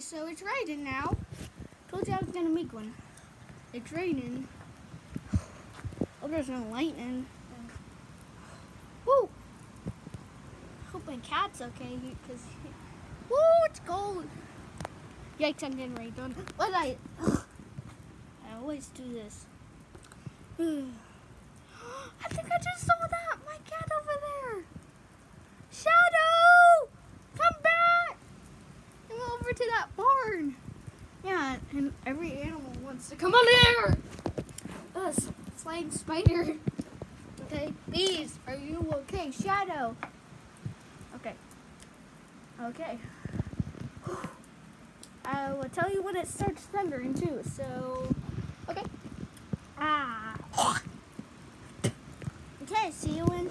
so it's raining now. Told you I was gonna make one. It's raining. Oh, there's no lightning. Woo! Hope my cat's okay, because woo, it's cold. Yikes! I'm getting rained on. But I always do this. I think I just saw that. My cat over there. Shadow, come back! Come over to that barn. Yeah, and every animal wants to come on there. Flying spider. Okay, bees, are you okay? Shadow. Okay. Okay. I will tell you when it starts thundering too. So, okay. Okay, see you in